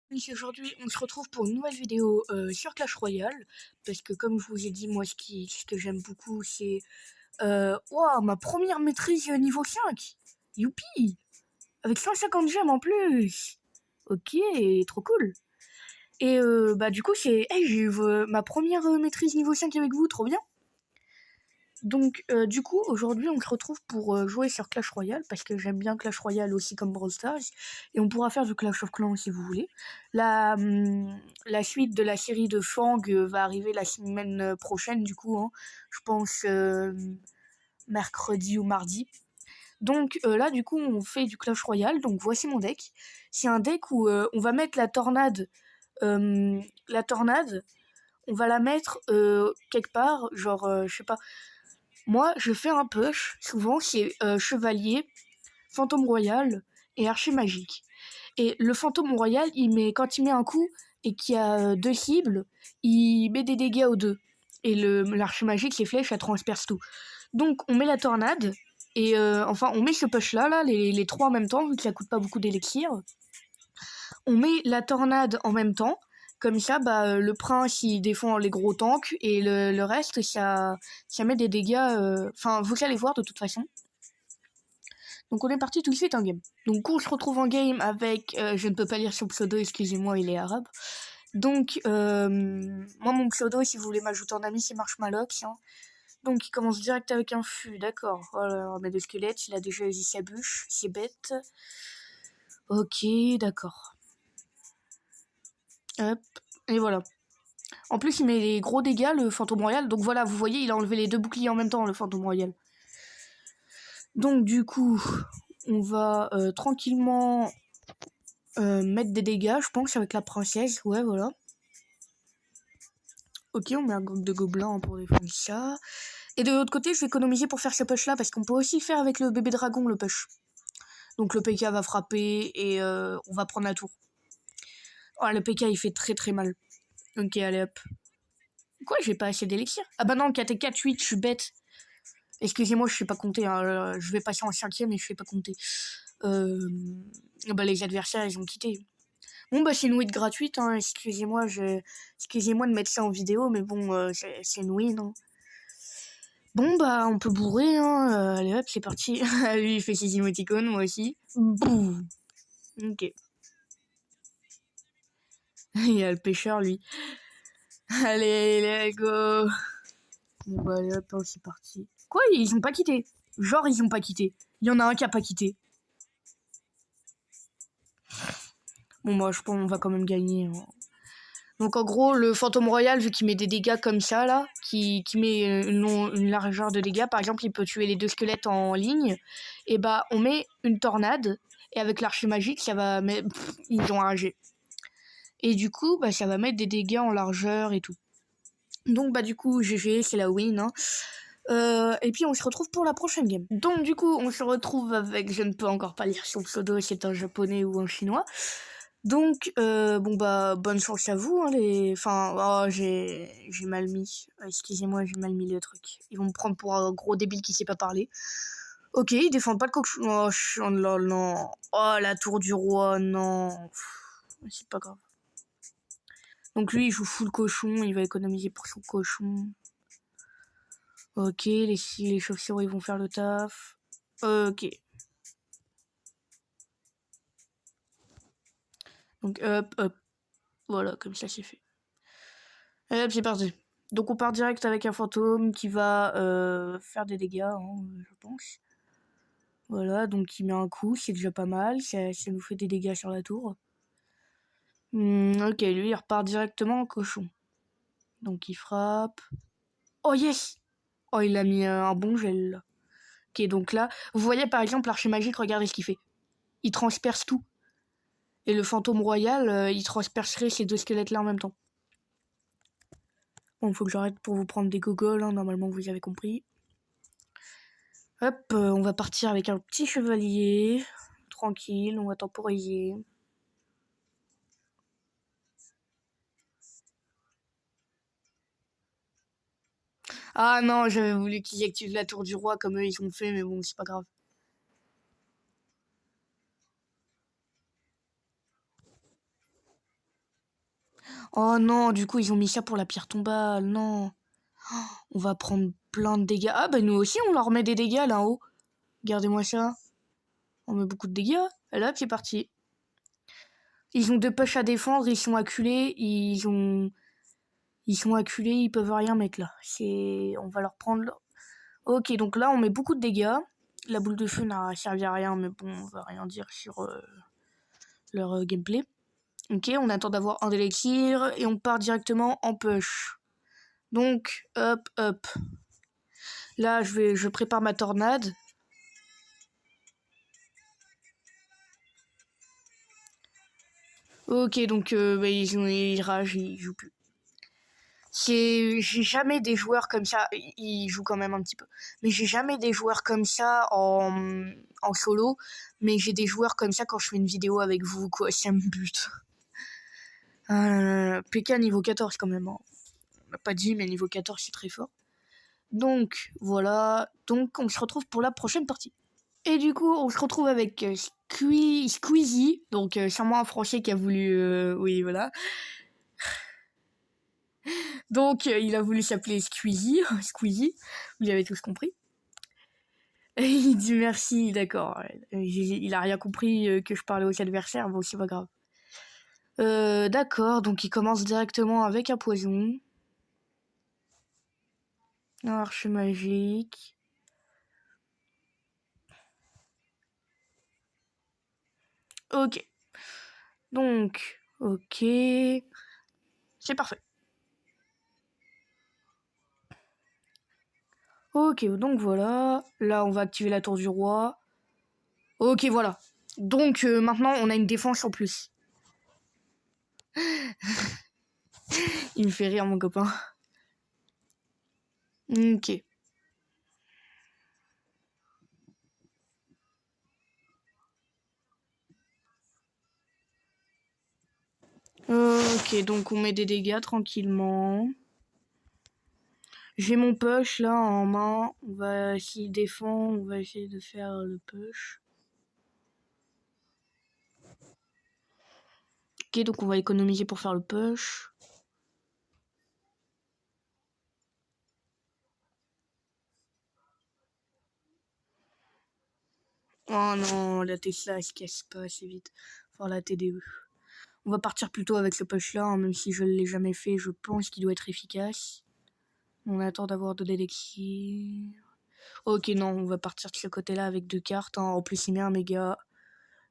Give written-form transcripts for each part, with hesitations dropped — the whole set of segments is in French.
Donc aujourd'hui, on se retrouve pour une nouvelle vidéo sur Clash Royale, parce que comme je vous ai dit, moi ce que j'aime beaucoup, c'est ouah, ma première maîtrise niveau 5. Youpi, avec 150 gemmes en plus. Ok, trop cool. Et bah du coup, j'ai eu ma première maîtrise niveau 5 avec vous, trop bien. Donc du coup, aujourd'hui, on se retrouve pour jouer sur Clash Royale, parce que j'aime bien Clash Royale aussi comme Brawl Stars, et on pourra faire du Clash of Clans si vous voulez. La suite de la série de Fang va arriver la semaine prochaine, du coup, hein, je pense mercredi ou mardi. Donc là, du coup, on fait du Clash Royale, donc voici mon deck. C'est un deck où on va mettre la tornade, euh, la tornade, on va la mettre quelque part, genre, je sais pas. Moi, je fais un push, souvent c'est chevalier, fantôme royal et archer magique. Et le fantôme royal, quand il met un coup et qu'il y a deux cibles, il met des dégâts aux deux. Et l'archer magique, ses flèches, ça transperce tout. Donc on met la tornade, et enfin on met ce push là, les trois en même temps, vu que ça coûte pas beaucoup d'élixir. On met la tornade en même temps, comme ça, bah, le prince il défend les gros tanks et le reste ça met des dégâts. Enfin, vous allez voir de toute façon. Donc on est parti tout de suite en game. Donc on se retrouve en game avec, je ne peux pas lire son pseudo, excusez-moi, il est arabe. Donc moi mon pseudo, si vous voulez m'ajouter en ami, c'est Marshmallox. Hein. Donc il commence direct avec un fût, d'accord. Voilà, on met des squelettes, il a déjà usé sa bûche, c'est bête. Ok, d'accord. Hop, et voilà. En plus, il met des gros dégâts, le fantôme royal. Donc voilà, vous voyez, il a enlevé les deux boucliers en même temps, le fantôme royal. Donc du coup, on va tranquillement mettre des dégâts, je pense, avec la princesse. Ouais, voilà. Ok, on met un groupe de gobelins pour défendre ça. Et de l'autre côté, je vais économiser pour faire ce push là, parce qu'on peut aussi faire avec le bébé dragon, le push. Donc le PK va frapper et on va prendre la tour. Oh, le PK, il fait très très mal. Ok, allez hop. Quoi, j'ai pas assez d'élixir? Ah bah non, 4 et 4, 8, je suis bête. Excusez-moi, je sais pas compter. Hein. Je vais passer en 5ème et je sais pas compter. Bah, les adversaires, ils ont quitté. Bon, bah, c'est une win gratuite. Hein. Excusez-moi de mettre ça en vidéo, mais bon, c'est une win. Hein. Bon, bah, on peut bourrer. Hein. Allez hop, c'est parti. Lui, il fait ses émoticônes, moi aussi. Boum. Ok. Il y a le pêcheur, lui. Allez, let's go. Bon, bah, allez hop, hein, c'est parti. Quoi, ils ont pas quitté? Genre, ils ont pas quitté. Il y en a un qui a pas quitté. Bon, bah, je pense qu'on va quand même gagner. Hein. Donc, en gros, le fantôme royal, vu qu'il met des dégâts comme ça, là, qui met une largeur de dégâts, par exemple, il peut tuer les deux squelettes en ligne, et bah, on met une tornade, et avec l'archer magique, ça va mettre... ils ont ragé. Et du coup, bah, ça va mettre des dégâts en largeur et tout. Donc, bah, du coup, GG, c'est la win, hein. Et puis on se retrouve pour la prochaine game. Donc du coup on se retrouve avec, je ne peux encore pas lire son pseudo, c'est un japonais ou un chinois. Donc bon bah bonne chance à vous hein, enfin oh, j'ai mal mis. Excusez-moi, j'ai mal mis le truc. Ils vont me prendre pour un gros débile qui sait pas parler. Ok, ils défendent pas le cochon. Oh là non. Oh la tour du roi, non. C'est pas grave. Donc lui il joue full cochon, il va économiser pour son cochon. Ok, les chauves-souris ils vont faire le taf. Ok. Donc hop, hop. Voilà, comme ça c'est fait. Et hop, c'est parti. Donc on part direct avec un fantôme qui va faire des dégâts, hein, je pense. Voilà, donc il met un coup, c'est déjà pas mal. Ça nous fait des dégâts sur la tour. Ok, lui il repart directement en cochon. Donc il frappe. Oh yes! Oh, il a mis un bon gel là. Ok, donc là, vous voyez par exemple l'archer magique, regardez ce qu'il fait. Il transperce tout. Et le fantôme royal, il transpercerait ces deux squelettes là en même temps. Bon, faut que j'arrête pour vous prendre des gogoles, hein, normalement vous avez compris. Hop, on va partir avec un petit chevalier. Tranquille, on va temporiser. Ah non, j'avais voulu qu'ils activent la tour du roi comme eux ils ont fait, mais bon, c'est pas grave. Oh non, du coup, ils ont mis ça pour la pierre tombale. Non. On va prendre plein de dégâts. Ah, bah nous aussi, on leur met des dégâts là-haut. Regardez-moi ça. On met beaucoup de dégâts. Et là, c'est parti. Ils ont deux push à défendre, ils sont acculés, ils sont acculés, ils peuvent rien mettre là. On va leur prendre. Ok, donc là, on met beaucoup de dégâts. La boule de feu n'a servi à rien, mais bon, on va rien dire sur leur gameplay. Ok, on attend d'avoir un d'élixir et on part directement en push. Donc, hop, hop. Là, je prépare ma tornade. Ok, donc bah, ils ragent, ils jouent plus. J'ai jamais des joueurs comme ça. Ils jouent quand même un petit peu, mais j'ai jamais des joueurs comme ça en solo. Mais j'ai des joueurs comme ça quand je fais une vidéo avec vous, quoi. Ça me bute. PK niveau 14 quand même. Hein. On n'a pas dit, mais niveau 14 c'est très fort. Donc voilà. Donc on se retrouve pour la prochaine partie. Et du coup, on se retrouve avec Squeezie. Donc sûrement un Français qui a voulu, oui voilà. Donc, il a voulu s'appeler Squeezie. Squeezie. Vous avez tous compris. Et il dit merci, d'accord. Il a rien compris que je parlais aux adversaires. Bon, c'est pas grave. D'accord, donc il commence directement avec un poison. Un arche magique. Ok. Donc, ok. C'est parfait. Ok, donc voilà. Là, on va activer la tour du roi. Ok, voilà. Donc maintenant, on a une défense en plus. Il me fait rire, mon copain. Ok. Ok, donc on met des dégâts tranquillement. J'ai mon push là en main. On va essayer de défendre, on va essayer de faire le push. Ok, donc on va économiser pour faire le push. Oh non, la Tesla elle se casse pas assez vite. Enfin la TDE. On va partir plutôt avec ce push là, hein, même si je ne l'ai jamais fait, je pense qu'il doit être efficace. On attend d'avoir de l'élixir. Ok, non, on va partir de ce côté-là avec deux cartes. Hein. En plus, il met un méga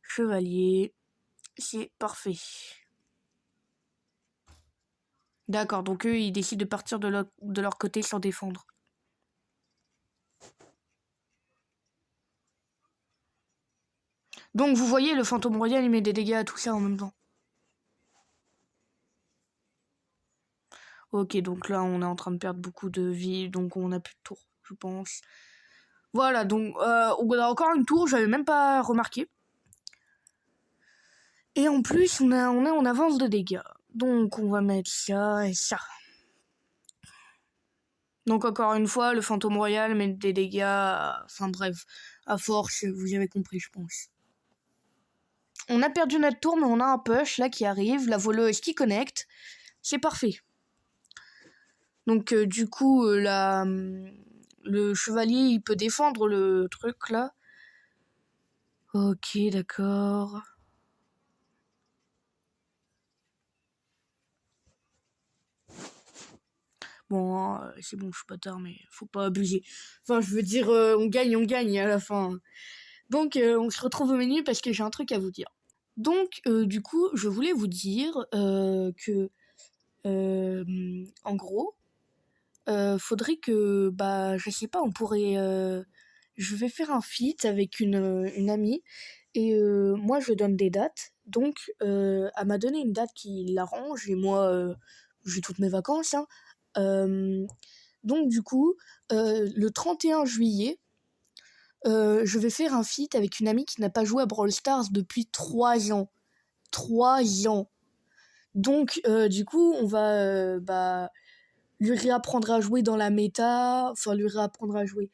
chevalier. C'est parfait. D'accord, donc eux, ils décident de partir de leur côté sans défendre. Donc vous voyez, le fantôme royal, il met des dégâts à tout ça en même temps. Ok, donc là, on est en train de perdre beaucoup de vie, donc on a plus de tour, je pense. Voilà, donc on a encore une tour, j'avais même pas remarqué. Et en plus, on est en avance de dégâts. Donc on va mettre ça et ça. Donc encore une fois, le fantôme royal met des dégâts, enfin bref, à force, vous avez compris, je pense. On a perdu notre tour, mais on a un push là qui arrive, la voleuse qui connecte. C'est parfait. Donc du coup, le chevalier, il peut défendre le truc là. Ok, d'accord. Bon, c'est bon, je suis pas tard, mais faut pas abuser. Enfin, je veux dire, on gagne à la fin. Donc, on se retrouve au menu parce que j'ai un truc à vous dire. Donc, du coup, je voulais vous dire que, en gros, faudrait que, bah, je sais pas, on pourrait... je vais faire un feat avec une amie et moi, je donne des dates. Donc, elle m'a donné une date qui l'arrange et moi, j'ai toutes mes vacances. Hein. Donc, du coup, le 31 juillet, je vais faire un feat avec une amie qui n'a pas joué à Brawl Stars depuis 3 ans. 3 ans. Donc, du coup, on va bah, lui réapprendre à jouer dans la méta, enfin lui réapprendre à jouer.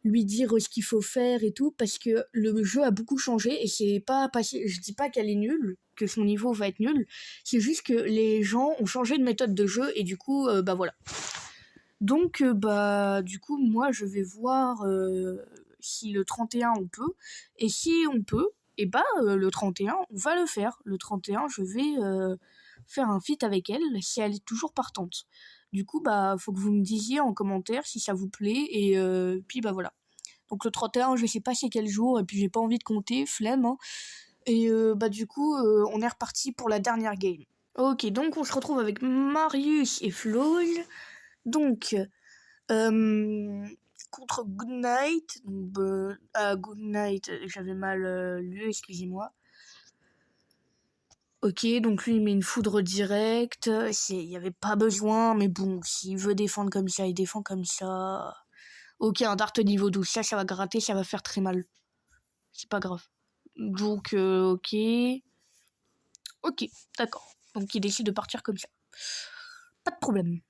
lui dire ce qu'il faut faire et tout, parce que le jeu a beaucoup changé et c'est pas passé. Je dis pas qu'elle est nulle, que son niveau va être nul, c'est juste que les gens ont changé de méthode de jeu et du coup, bah voilà. Donc, bah, du coup, moi, je vais voir si le 31 on peut, et si on peut, et bah, le 31 on va le faire. Le 31 je vais faire un feat avec elle, si elle est toujours partante. Du coup, bah, faut que vous me disiez en commentaire si ça vous plaît, et puis bah voilà. Donc le 31, je sais pas c'est quel jour, et puis j'ai pas envie de compter, flemme, hein. Et bah du coup, on est reparti pour la dernière game. Ok, donc on se retrouve avec Marius et Floyd. Donc, contre Goodnight. Donc, Goodnight, j'avais mal lu, excusez-moi. Ok, donc lui il met une foudre directe, il y avait pas besoin, mais bon, s'il veut défendre comme ça, il défend comme ça. Ok, un dart niveau 12, ça va gratter, ça va faire très mal. C'est pas grave. Donc, ok. Ok, d'accord. Donc il décide de partir comme ça. Pas de problème.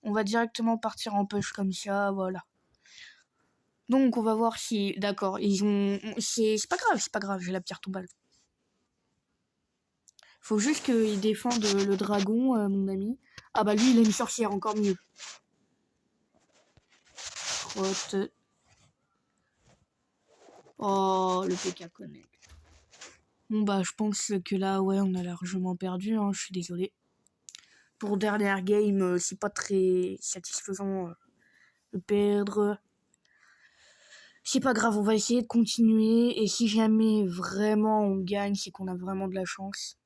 On va directement partir en push comme ça, voilà. Donc on va voir si... D'accord, ils ont... C'est pas grave, j'ai la pierre tombale. Faut juste qu'ils défendent le dragon, mon ami. Ah bah lui, il a une sorcière, encore mieux. Crotte. Oh, le PK Connect. Bon bah, je pense que là, ouais, on a largement perdu, hein, je suis désolé. Pour dernière game, c'est pas très satisfaisant de perdre. C'est pas grave, on va essayer de continuer. Et si jamais vraiment on gagne, c'est qu'on a vraiment de la chance.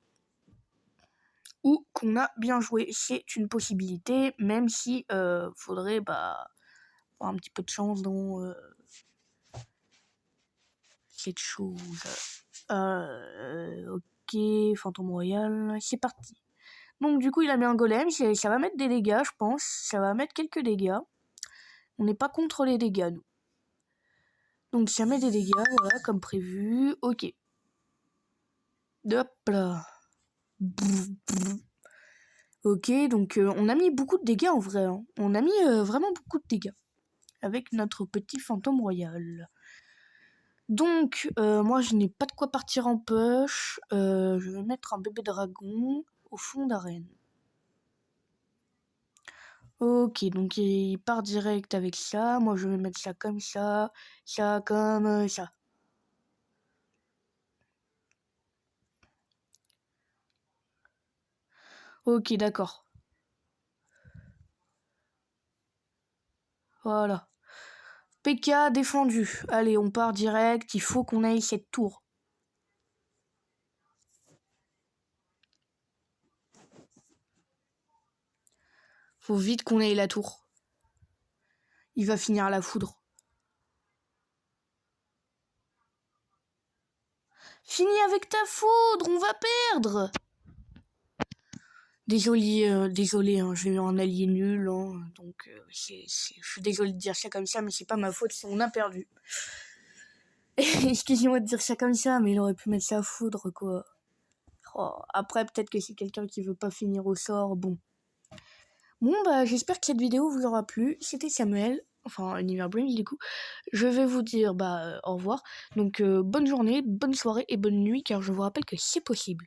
Ou qu'on a bien joué, c'est une possibilité, même si faudrait bah avoir un petit peu de chance dans cette chose. Ok, Fantôme Royal, c'est parti. Donc du coup il a mis un golem, ça va mettre des dégâts je pense, ça va mettre quelques dégâts. On n'est pas contre les dégâts nous. Donc ça met des dégâts, voilà, comme prévu, ok. Hop là. Ok, donc on a mis beaucoup de dégâts en vrai, hein. On a mis vraiment beaucoup de dégâts avec notre petit fantôme royal. Donc, moi je n'ai pas de quoi partir en push. Je vais mettre un bébé dragon au fond d'arène. Ok, donc il part direct avec ça. Moi je vais mettre ça comme ça comme ça. Ok, d'accord. Voilà. PK défendu. Allez, on part direct. Il faut qu'on aille cette tour. Faut vite qu'on aille la tour. Il va finir à la foudre. Finis avec ta foudre, on va perdre. Désolé, hein, j'ai eu un allié nul, hein, donc je suis désolé de dire ça comme ça, mais c'est pas ma faute si on a perdu. Excusez-moi de dire ça comme ça, mais il aurait pu mettre sa foudre, quoi. Oh, après, peut-être que c'est quelqu'un qui veut pas finir au sort, bon. Bon, bah, j'espère que cette vidéo vous aura plu. C'était Samuel, enfin, Univers Dreams, du coup. Je vais vous dire, bah, au revoir. Donc, bonne journée, bonne soirée et bonne nuit, car je vous rappelle que c'est possible.